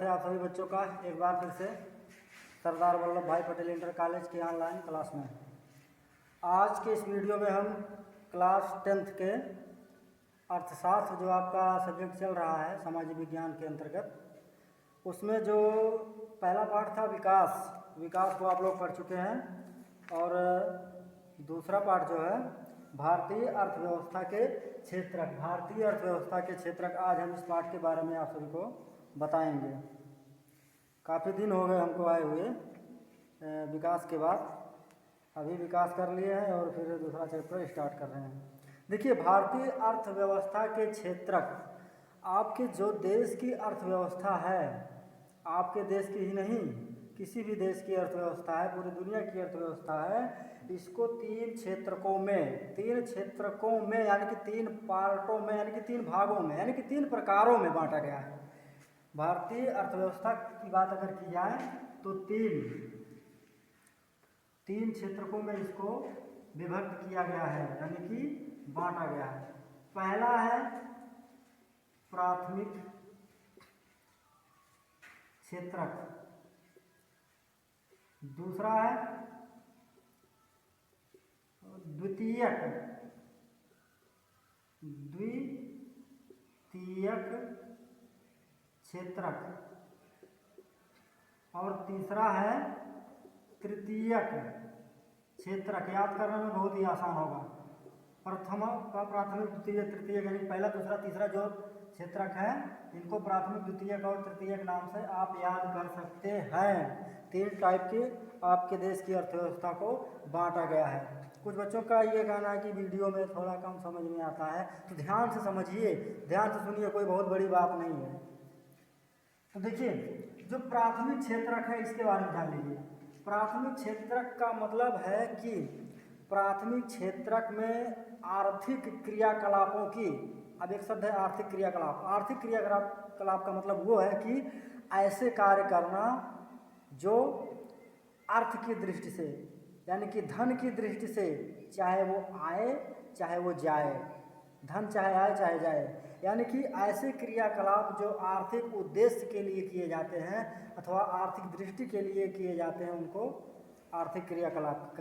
है आप सभी बच्चों का एक बार फिर से सरदार वल्लभ भाई पटेल इंटर कॉलेज की ऑनलाइन क्लास में। आज के इस वीडियो में हम क्लास 10th के अर्थशास्त्र जो आपका सब्जेक्ट चल रहा है सामाजिक विज्ञान के अंतर्गत, उसमें जो पहला पार्ट था विकास को आप लोग पढ़ चुके हैं, और दूसरा पार्ट जो है भारतीय अर्थव्यवस्था के क्षेत्रक आज हम इस पार्ट के बारे में आप सभी को बताएंगे। काफ़ी दिन हो गए हमको आए हुए विकास के बाद, अभी विकास कर लिए हैं और फिर दूसरा चैप्टर स्टार्ट कर रहे हैं। देखिए, भारतीय अर्थव्यवस्था के क्षेत्रक आपके जो देश की अर्थव्यवस्था है, आपके देश की ही नहीं किसी भी देश की अर्थव्यवस्था है, पूरी दुनिया की अर्थव्यवस्था है, इसको तीन क्षेत्रकों में यानी कि तीन पार्टों में यानी कि तीन भागों में यानी कि तीन प्रकारों में बांटा गया है। भारतीय अर्थव्यवस्था की बात अगर की जाए तो तीन क्षेत्रकों में इसको विभक्त किया गया है यानी कि बांटा गया है। पहला है प्राथमिक क्षेत्रक, दूसरा है द्वितीयक क्षेत्रक, और तीसरा है तृतीयक क्षेत्रक। याद करने में बहुत ही आसान होगा। प्रथम का प्राथमिक, द्वितीय, तृतीयक यानी पहला, दूसरा, तीसरा जो क्षेत्रक है, इनको प्राथमिक, द्वितीयक और तृतीयक नाम से आप याद कर सकते हैं। तीन टाइप की आपके देश की अर्थव्यवस्था को बांटा गया है। कुछ बच्चों का ये कहना है कि वीडियो में थोड़ा कम समझ में आता है, तो ध्यान से समझिए, ध्यान से सुनिए, कोई बहुत बड़ी बात नहीं है। तो देखिए, जो प्राथमिक क्षेत्रक है इसके बारे में जान लीजिए। प्राथमिक क्षेत्रक का मतलब है कि प्राथमिक क्षेत्रक में आर्थिक क्रियाकलापों की, अब एक शब्द है आर्थिक क्रियाकलाप। आर्थिक क्रियाकलाप का मतलब वो है कि ऐसे कार्य करना जो अर्थ की दृष्टि से यानी कि धन की दृष्टि से, चाहे वो आए चाहे वो जाए, धन चाहे आए चाहे जाए, यानी कि ऐसे क्रियाकलाप जो आर्थिक उद्देश्य के लिए किए जाते हैं अथवा आर्थिक दृष्टि के लिए किए जाते हैं, उनको आर्थिक क्रियाकलाप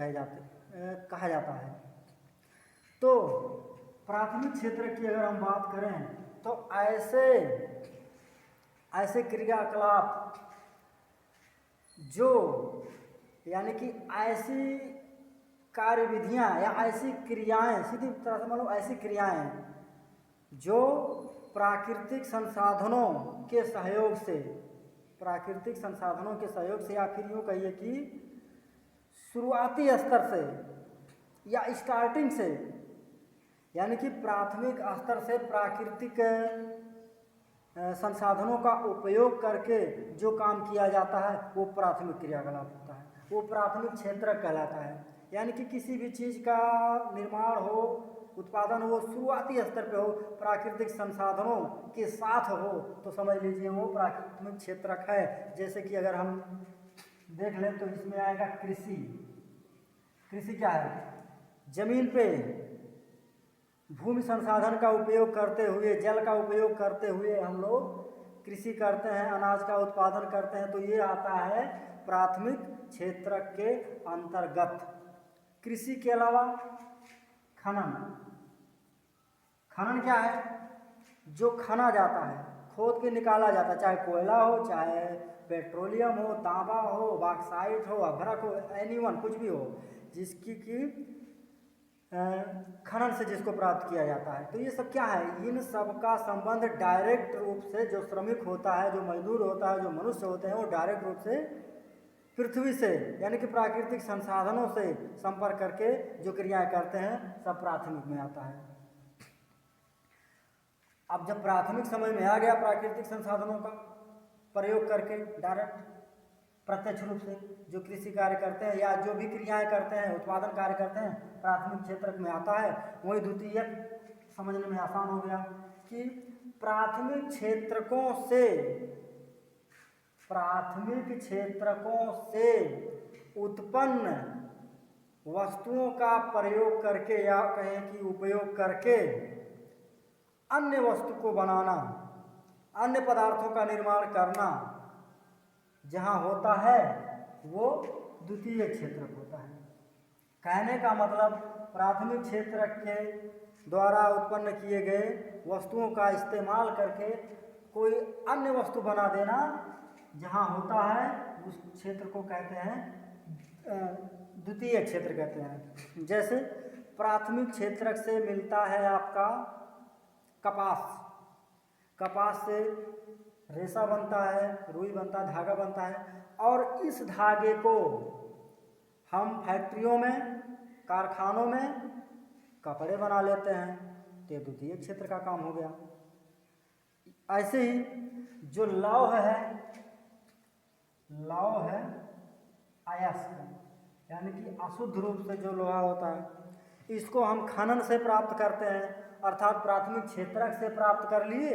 कहा जाता है। तो प्राथमिक क्षेत्र की अगर हम बात करें तो ऐसे क्रियाकलाप जो यानी कि ऐसी कार्यविधियां या ऐसी क्रियाएं, सीधी तरह से मानो ऐसी क्रियाएं जो प्राकृतिक संसाधनों के सहयोग से या फिर यूँ कहिए कि शुरुआती स्तर से या स्टार्टिंग से, यानी कि प्राथमिक स्तर से प्राकृतिक संसाधनों का उपयोग करके जो काम किया जाता है वो प्राथमिक क्रियाकलाप होता है, वो प्राथमिक क्षेत्र कहलाता है। यानी कि किसी भी चीज़ का निर्माण हो, उत्पादन हो, शुरुआती स्तर पे हो, प्राकृतिक संसाधनों के साथ हो, तो समझ लीजिए वो प्राथमिक क्षेत्रक है। जैसे कि अगर हम देख लें तो इसमें आएगा कृषि। कृषि क्या है? जमीन पे भूमि संसाधन का उपयोग करते हुए, जल का उपयोग करते हुए हम लोग कृषि करते हैं, अनाज का उत्पादन करते हैं, तो ये आता है प्राथमिक क्षेत्रक के अंतर्गत। कृषि के अलावा खनन क्या है? जो खना जाता है, खोद के निकाला जाता है, चाहे कोयला हो, चाहे पेट्रोलियम हो, तांबा हो, बॉक्साइट हो, अभ्रक हो, एनीवन, कुछ भी हो, जिसकी की खनन से जिसको प्राप्त किया जाता है। तो ये सब क्या है? इन सब का संबंध डायरेक्ट रूप से जो श्रमिक होता है, जो मजदूर होता है, जो मनुष्य होते हैं, वो डायरेक्ट रूप से पृथ्वी से यानी कि प्राकृतिक संसाधनों से संपर्क करके जो क्रियाएं करते हैं, सब प्राथमिक में आता है। अब जब प्राथमिक समझ में आ गया, प्राकृतिक संसाधनों का प्रयोग करके डायरेक्ट प्रत्यक्ष रूप से जो कृषि कार्य करते हैं या जो भी क्रियाएं करते हैं, उत्पादन कार्य करते हैं, प्राथमिक क्षेत्रक में आता है। वही द्वितीयक समझने में आसान हो गया कि प्राथमिक क्षेत्रकों से उत्पन्न वस्तुओं का प्रयोग करके या कहें कि उपयोग करके अन्य वस्तु को बनाना, अन्य पदार्थों का निर्माण करना, जहाँ होता है वो द्वितीय क्षेत्रक होता है। कहने का मतलब प्राथमिक क्षेत्रक के द्वारा उत्पन्न किए गए वस्तुओं का इस्तेमाल करके कोई अन्य वस्तु बना देना जहाँ होता है उस क्षेत्र को कहते हैं द्वितीय क्षेत्र कहते हैं। जैसे प्राथमिक क्षेत्रक से मिलता है आपका कपास, कपास से रेशा बनता है, रुई बनता है, धागा बनता है, और इस धागे को हम फैक्ट्रियों में, कारखानों में कपड़े बना लेते हैं, तो द्वितीय क्षेत्र का काम हो गया। ऐसे ही जो लौह है, लौह है अयस्क, यानी कि अशुद्ध रूप से जो लोहा होता है, इसको हम खनन से प्राप्त करते हैं, अर्थात प्राथमिक क्षेत्रक से प्राप्त कर लिए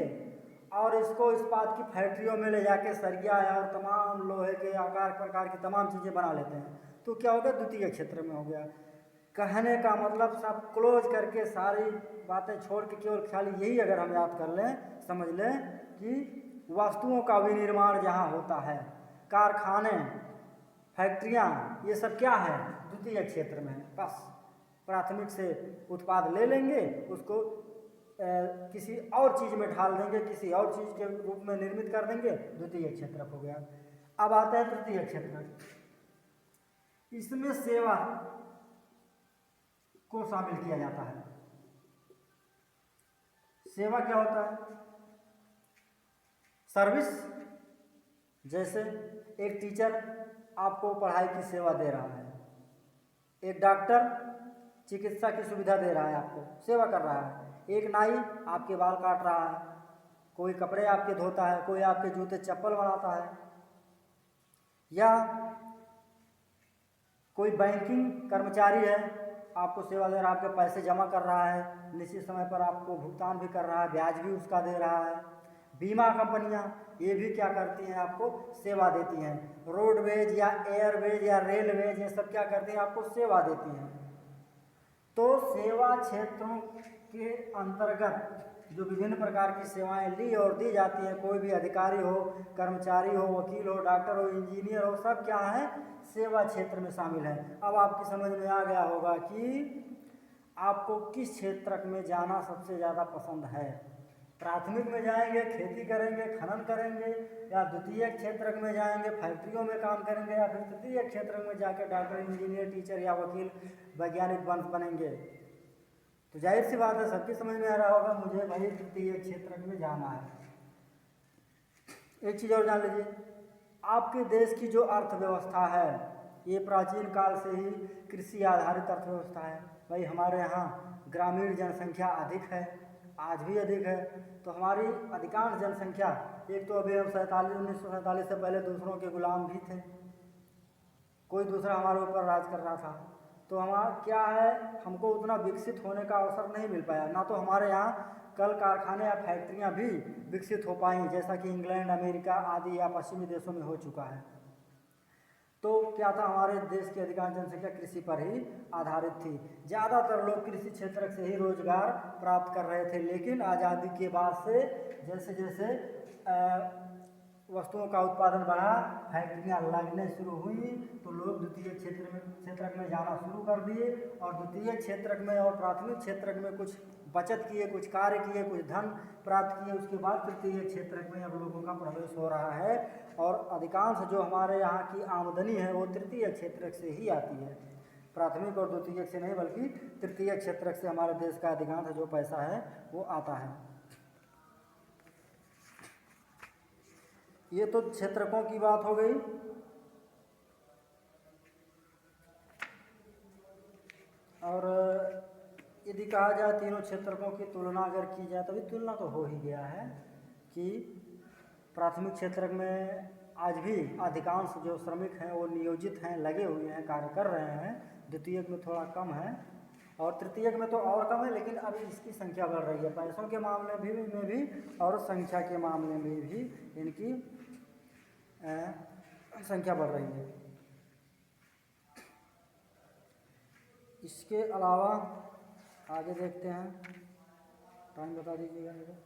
और इसको इस्पात की फैक्ट्रियों में ले जाके सरिया है और तमाम लोहे के आकार प्रकार की तमाम चीज़ें बना लेते हैं, तो क्या हो गया, द्वितीय क्षेत्र में हो गया। कहने का मतलब सब क्लोज करके सारी बातें छोड़ के केवल खाली यही अगर हम याद कर लें, समझ लें कि वस्तुओं का विनिर्माण जहाँ होता है, कारखाने, फैक्ट्रियाँ, ये सब क्या है, द्वितीय क्षेत्र में है। बस प्राथमिक से उत्पाद ले लेंगे, उसको किसी और चीज़ में ढाल देंगे, किसी और चीज़ के रूप में निर्मित कर देंगे, द्वितीय क्षेत्रक हो गया। अब आता है तृतीय क्षेत्रक। इसमें सेवा को शामिल किया जाता है। सेवा क्या होता है, सर्विस। जैसे एक टीचर आपको पढ़ाई की सेवा दे रहा है, एक डॉक्टर चिकित्सा की सुविधा दे रहा है, आपको सेवा कर रहा है, एक नाई आपके बाल काट रहा है, कोई कपड़े आपके धोता है, कोई आपके जूते चप्पल बनाता है, या कोई बैंकिंग कर्मचारी है, आपको सेवा दे रहा है, आपके पैसे जमा कर रहा है, निश्चित समय पर आपको भुगतान भी कर रहा है, ब्याज भी उसका दे रहा है। बीमा कंपनियां ये भी क्या करती हैं, आपको सेवा देती हैं। रोडवेज या एयरवेज या रेलवेज ये सब क्या करती हैं, आपको सेवा देती हैं। तो सेवा क्षेत्रों के अंतर्गत जो विभिन्न प्रकार की सेवाएं ली और दी जाती हैं, कोई भी अधिकारी हो, कर्मचारी हो, वकील हो, डॉक्टर हो, इंजीनियर हो, सब क्या है, सेवा क्षेत्र में शामिल है। अब आपकी समझ में आ गया होगा कि आपको किस क्षेत्र में जाना सबसे ज़्यादा पसंद है। प्राथमिक में जाएंगे, खेती करेंगे, खनन करेंगे, या द्वितीय क्षेत्र में जाएंगे, फैक्ट्रियों में काम करेंगे, या फिर तृतीय क्षेत्र में जाकर डॉक्टर, इंजीनियर, टीचर या वकील, वैज्ञानिक बनेंगे। तो जाहिर सी बात है, सबकी समझ में आ रहा होगा मुझे भाई तृतीय क्षेत्र में जाना है। एक चीज़ और जान लीजिए, आपके देश की जो अर्थव्यवस्था है ये प्राचीन काल से ही कृषि आधारित अर्थव्यवस्था है। भाई हमारे यहाँ ग्रामीण जनसंख्या अधिक है, आज भी अधिक है, तो हमारी अधिकांश जनसंख्या, एक तो अभी हम 1947 से पहले दूसरों के गुलाम भी थे, कोई दूसरा हमारे ऊपर राज कर रहा था, तो हमारा क्या है, हमको उतना विकसित होने का अवसर नहीं मिल पाया, ना तो हमारे यहाँ कल कारखाने या फैक्ट्रियाँ भी विकसित हो पाई जैसा कि इंग्लैंड, अमेरिका आदि या पश्चिमी देशों में हो चुका है। तो क्या था, हमारे देश की अधिकांश जनसंख्या कृषि पर ही आधारित थी, ज़्यादातर लोग कृषि क्षेत्र से ही रोजगार प्राप्त कर रहे थे। लेकिन आज़ादी के बाद से जैसे जैसे वस्तुओं का उत्पादन बढ़ा, फैक्ट्रियाँ लगने शुरू हुई, तो लोग द्वितीय क्षेत्र में जाना शुरू कर दिए, और द्वितीय क्षेत्र में और प्राथमिक क्षेत्र में कुछ बचत किए, कुछ कार्य किए, कुछ धन प्राप्त किए, उसके बाद तृतीय क्षेत्र में अब लोगों का प्रवेश हो रहा है। और अधिकांश जो हमारे यहाँ की आमदनी है वो तृतीय क्षेत्र से ही आती है, प्राथमिक और द्वितीय से नहीं, बल्कि तृतीय क्षेत्र से हमारे देश का अधिकांश जो पैसा है वो आता है। ये तो क्षेत्रकों की बात हो गई। और यदि कहा जाए तीनों क्षेत्रकों की तुलना अगर की जाए, तो भी तुलना तो हो ही गया है कि प्राथमिक क्षेत्र में आज भी अधिकांश जो श्रमिक हैं वो नियोजित हैं, लगे हुए हैं, कार्य कर रहे हैं। द्वितीयक में थोड़ा कम है और तृतीयक में तो और कम है, लेकिन अभी इसकी संख्या बढ़ रही है, पैसों के मामले में भी और संख्या के मामले में भी इनकी संख्या बढ़ रही है। इसके अलावा आगे देखते हैं, टाइम बता दीजिएगा मुझे।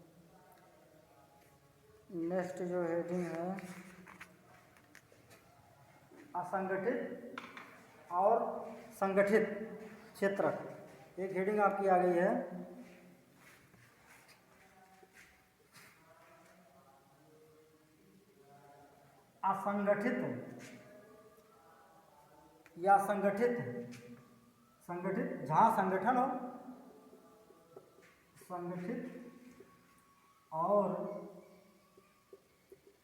नेक्स्ट जो हेडिंग है असंगठित और संगठित क्षेत्रक। एक हेडिंग आपकी आ गई है, असंगठित या संगठित। संगठित जहाँ संगठन हो, संगठित और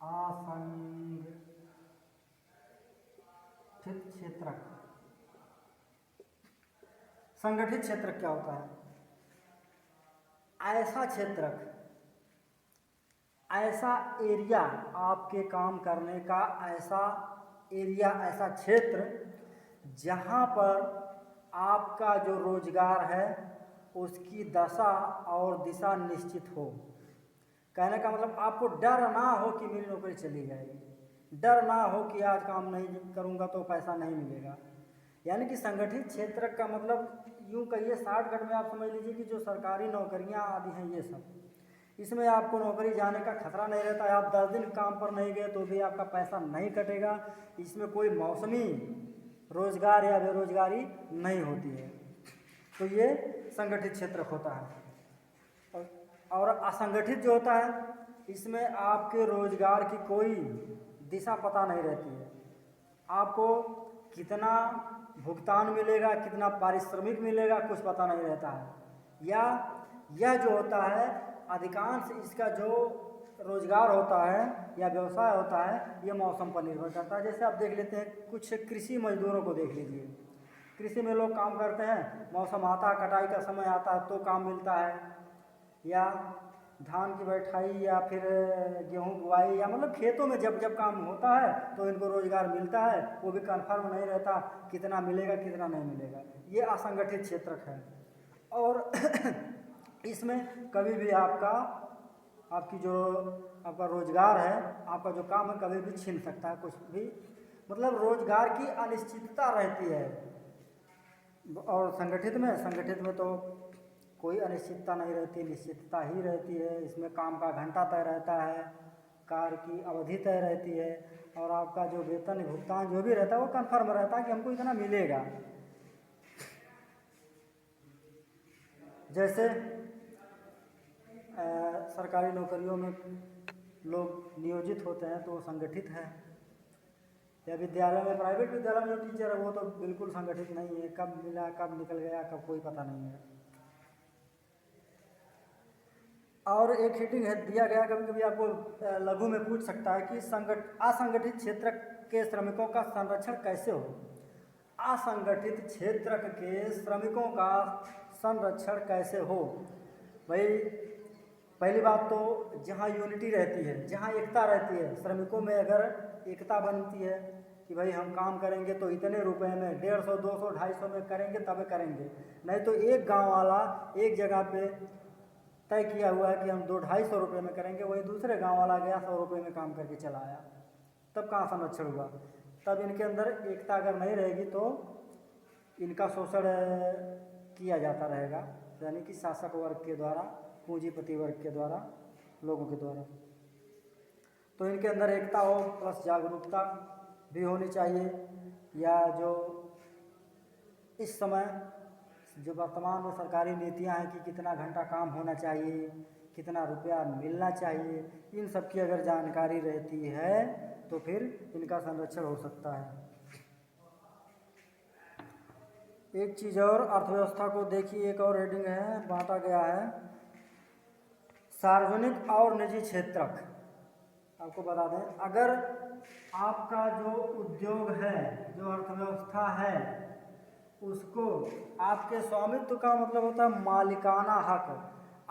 असंगठित क्षेत्रक। संगठित क्षेत्रक क्या होता है? ऐसा क्षेत्रक, ऐसा एरिया, आपके काम करने का ऐसा एरिया, ऐसा क्षेत्र जहाँ पर आपका जो रोजगार है उसकी दशा और दिशा निश्चित हो। कहने का मतलब आपको डर ना हो कि मेरी नौकरी चली जाएगी, डर ना हो कि आज काम नहीं करूँगा तो पैसा नहीं मिलेगा। यानी कि संगठित क्षेत्र का मतलब यूँ कहिए, शॉर्टकट में आप समझ लीजिए कि जो सरकारी नौकरियाँ आदि हैं ये सब, इसमें आपको नौकरी जाने का खतरा नहीं रहता है। आप 10 दिन काम पर नहीं गए तो भी आपका पैसा नहीं कटेगा। इसमें कोई मौसमी रोजगार या बेरोजगारी नहीं होती है। तो ये संगठित क्षेत्र होता है। और असंगठित जो होता है, इसमें आपके रोजगार की कोई दिशा पता नहीं रहती है। आपको कितना भुगतान मिलेगा, कितना पारिश्रमिक मिलेगा, कुछ पता नहीं रहता है। या यह जो होता है, अधिकांश इसका जो रोजगार होता है या व्यवसाय होता है, ये मौसम पर निर्भर करता है। जैसे आप देख लेते हैं, कुछ कृषि मजदूरों को देख लीजिए। कृषि में लोग काम करते हैं, मौसम आता है, कटाई का समय आता है तो काम मिलता है, या धान की बैठाई या फिर गेहूं बुआई, या मतलब खेतों में जब जब काम होता है तो इनको रोजगार मिलता है। वो भी कन्फर्म नहीं रहता कितना मिलेगा कितना नहीं मिलेगा। ये असंगठित क्षेत्र है। और इसमें कभी भी आपकी जो आपका रोजगार है, आपका जो काम है, कभी भी छीन सकता है कुछ भी। मतलब रोजगार की अनिश्चितता रहती है। और संगठित में तो कोई अनिश्चितता नहीं रहती, निश्चितता ही रहती है। इसमें काम का घंटा तय रहता है, कार्य की अवधि तय रहती है, और आपका जो वेतन भुगतान जो भी रहता है वो कन्फर्म रहता है कि हमको इतना मिलेगा। जैसे सरकारी नौकरियों में लोग नियोजित होते हैं तो वो संगठित है। या विद्यालय में, प्राइवेट विद्यालय में जो टीचर है वो तो बिल्कुल संगठित नहीं है। कब मिला, कब निकल गया, कब कोई पता नहीं है। और एक हेडिंग है दिया गया, कभी कभी आपको लघु में पूछ सकता है कि असंगठित क्षेत्र के श्रमिकों का संरक्षण कैसे हो। असंगठित क्षेत्र के श्रमिकों का संरक्षण कैसे हो? भाई, पहली बात तो जहाँ यूनिटी रहती है, जहाँ एकता रहती है, श्रमिकों में अगर एकता बनती है कि भाई हम काम करेंगे तो इतने रुपए में, 150, 200, 250 में करेंगे तब करेंगे। नहीं तो एक गांव वाला एक जगह पे तय किया हुआ है कि हम 200-250 रुपये में करेंगे, वही दूसरे गांव वाला गया 100 रुपये में काम करके चला आया, तब कहाँ संरक्षण हुआ? तब इनके अंदर एकता अगर नहीं रहेगी तो इनका शोषण किया जाता रहेगा, यानी कि शासक वर्ग के द्वारा, पूंजीपति वर्ग के द्वारा, लोगों के द्वारा। तो इनके अंदर एकता हो, प्लस जागरूकता भी होनी चाहिए। या जो इस समय जो वर्तमान में सरकारी नीतियां हैं कि कितना घंटा काम होना चाहिए, कितना रुपया मिलना चाहिए, इन सब की अगर जानकारी रहती है तो फिर इनका संरक्षण हो सकता है। एक चीज़ और, अर्थव्यवस्था को देखिए, एक और हेडिंग है, बांटा गया है सार्वजनिक और निजी क्षेत्रक। आपको बता दें, अगर आपका जो उद्योग है, जो अर्थव्यवस्था है, उसको आपके स्वामित्व का मतलब होता है मालिकाना हक।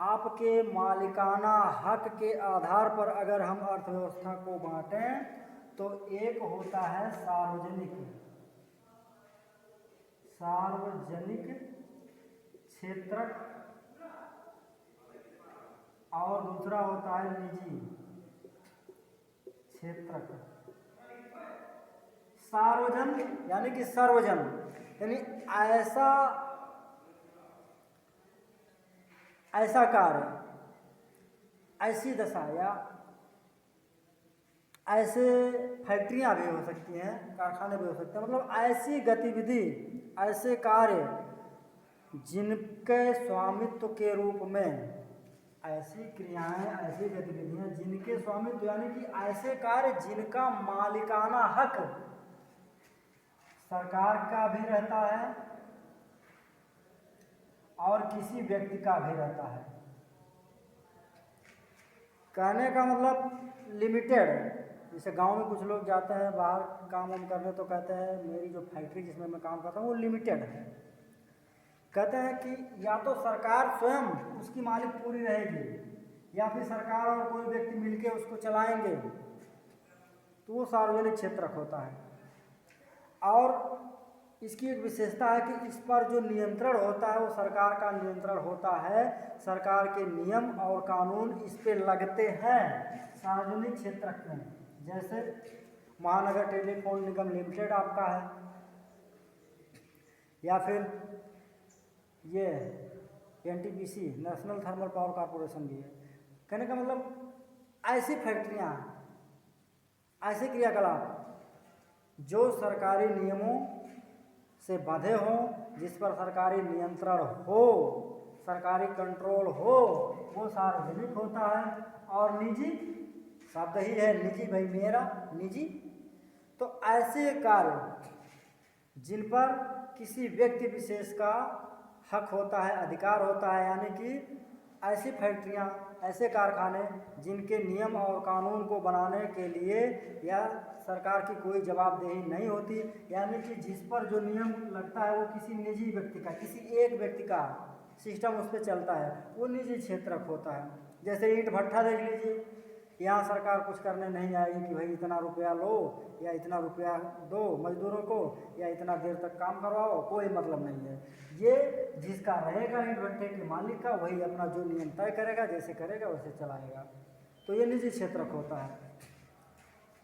आपके मालिकाना हक के आधार पर अगर हम अर्थव्यवस्था को बांटें तो एक होता है सार्वजनिक क्षेत्रक, और दूसरा होता है निजी क्षेत्रक। सार्वजन यानी कि सर्वजन, यानी ऐसा कार्य, ऐसी दशा, या ऐसे फैक्ट्रियां भी हो सकती हैं, कारखाने भी हो सकते हैं, मतलब ऐसी गतिविधि, ऐसे कार्य जिनके स्वामित्व के रूप में, ऐसी क्रियाएं, ऐसी गतिविधियां जिनके स्वामित्व यानी कि ऐसे कार्य जिनका मालिकाना हक सरकार का भी रहता है और किसी व्यक्ति का भी रहता है। कहने का मतलब लिमिटेड। जैसे गांव में कुछ लोग जाते हैं बाहर काम वाम करने तो कहते हैं मेरी जो फैक्ट्री जिसमें मैं काम करता हूँ वो लिमिटेड है। कहते हैं कि या तो सरकार स्वयं उसकी मालिक पूरी रहेगी या फिर सरकार और कोई व्यक्ति मिलके उसको चलाएंगे, तो वो सार्वजनिक क्षेत्र होता है। और इसकी एक विशेषता है कि इस पर जो नियंत्रण होता है वो सरकार का नियंत्रण होता है, सरकार के नियम और कानून इस पे लगते हैं सार्वजनिक क्षेत्र में। जैसे महानगर टेलीफोन निगम लिमिटेड आपका है, या फिर ये NTPC national thermal power corporation भी है। कहने का मतलब ऐसी फैक्ट्रियां, ऐसे क्रियाकलाप जो सरकारी नियमों से बंधे हों, जिस पर सरकारी नियंत्रण हो, सरकारी कंट्रोल हो, वो सार्वजनिक होता है। और निजी शब्द ही है निजी, भाई मेरा निजी। तो ऐसे कार्य जिन पर किसी व्यक्ति विशेष का हक होता है, अधिकार होता है, यानी कि ऐसी फैक्ट्रियां, ऐसे कारखाने जिनके नियम और कानून को बनाने के लिए या सरकार की कोई जवाबदेही नहीं होती, यानी कि जिस पर जो नियम लगता है वो किसी निजी व्यक्ति का, किसी एक व्यक्ति का सिस्टम उस पर चलता है, वो निजी क्षेत्र होता है। जैसे ईंट भट्ठा देख लीजिए, यहाँ सरकार कुछ करने नहीं आएगी कि भाई इतना रुपया लो या इतना रुपया दो मजदूरों को या इतना देर तक काम करवाओ, कोई मतलब नहीं है। ये जिसका रहेगा ईंट भट्ठे के मालिक का, वही अपना जो नियम तय करेगा, जैसे करेगा वैसे चलाएगा। तो ये निजी क्षेत्र होता है।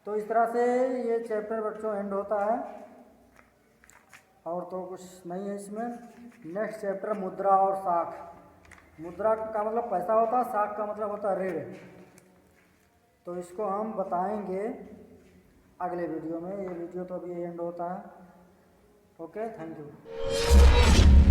तो इस तरह से ये चैप्टर बच्चों एंड होता है, और तो कुछ नहीं है इसमें। नेक्स्ट चैप्टर मुद्रा और साख। मुद्रा का मतलब पैसा होता है, साख का मतलब होता है ऋण। तो इसको हम बताएंगे अगले वीडियो में। ये वीडियो तो अभी एंड होता है। Okay, thank you.